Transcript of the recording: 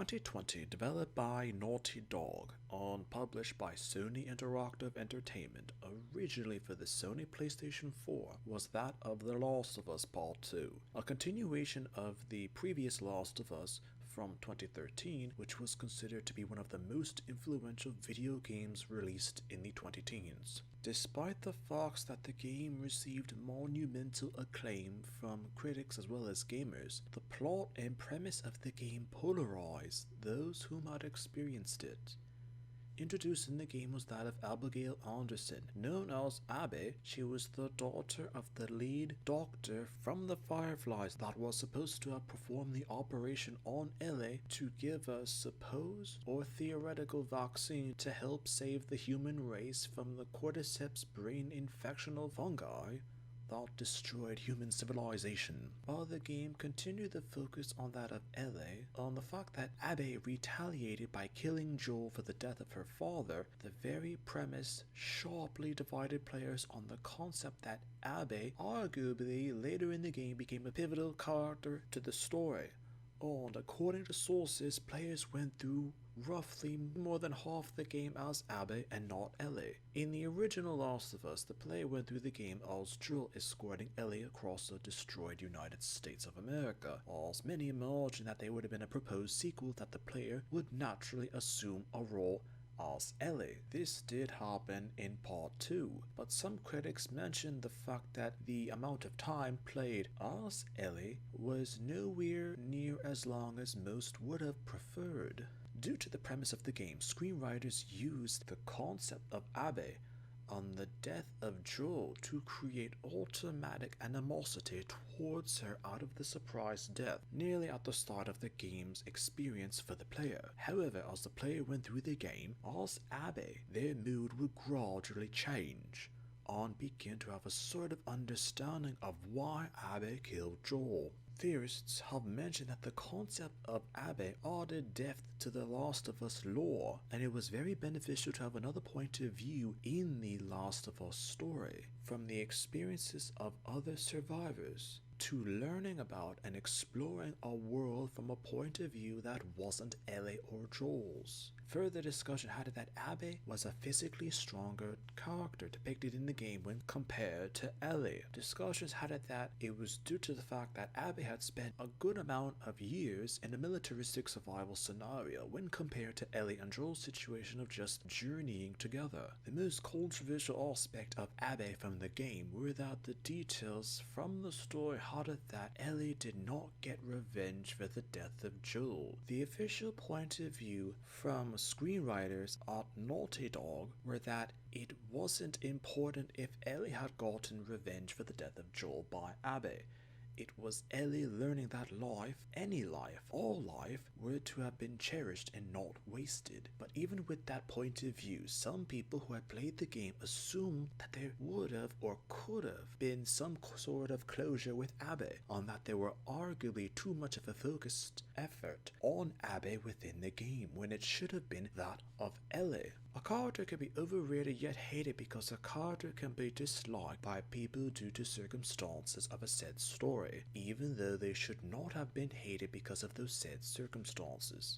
2020, developed by Naughty Dog and published by Sony Interactive Entertainment, originally for the Sony PlayStation 4, was that of The Last of Us Part 2, a continuation of the previous Last of Us from 2013, which was considered to be one of the most influential video games released in the 2010s. Despite the fact that the game received monumental acclaim from critics as well as gamers, the plot and premise of the game polarized those whom had experienced it. Introduced in the game was that of Abigail Anderson, known as Abby. She was the daughter of the lead doctor from the Fireflies that was supposed to have performed the operation on Ellie to give a supposed or theoretical vaccine to help save the human race from the cordyceps brain infectional fungi that destroyed human civilization. While the game continued the focus on that of Ellie, on the fact that Abby retaliated by killing Joel for the death of her father, the very premise sharply divided players on the concept that Abby arguably later in the game became a pivotal character to the story. And according to sources, players went through roughly more than half the game as Abby and not Ellie. In the original Last of Us, the player went through the game as Joel escorting Ellie across the destroyed United States of America, as many imagined that there would have been a proposed sequel that the player would naturally assume a role as Ellie. This did happen in part 2, but some critics mentioned the fact that the amount of time played as Ellie was nowhere near as long as most would have preferred. Due to the premise of the game, screenwriters used the concept of Abby on the death of Joel to create automatic animosity towards her out of the surprise death nearly at the start of the game's experience for the player. However, as the player went through the game, as Abby, their mood would gradually change and begin to have a sort of understanding of why Abby killed Joel. Theorists have mentioned that the concept of Abby added depth to the Last of Us lore, and it was very beneficial to have another point of view in the Last of Us story, from the experiences of other survivors to learning about and exploring a world from a point of view that wasn't Ellie or Joel's. Further discussion had it that Abby was a physically stronger character depicted in the game when compared to Ellie. Discussions had it that it was due to the fact that Abby had spent a good amount of years in a militaristic survival scenario when compared to Ellie and Joel's situation of just journeying together. The most controversial aspect of Abby from the game were that the details from the story had it that Ellie did not get revenge for the death of Joel. The official point of view from screenwriters at Naughty Dog were that it wasn't important if Ellie had gotten revenge for the death of Joel by Abby. It was Ellie learning that life, any life, all life, were to have been cherished and not wasted. But even with that point of view, some people who had played the game assumed that there would have or could have been some sort of closure with Abby, and that there were arguably too much of a focused effort on Abby within the game, when it should have been that of Ellie. A character can be overrated yet hated because a character can be disliked by people due to circumstances of a said story, even though they should not have been hated because of those said circumstances.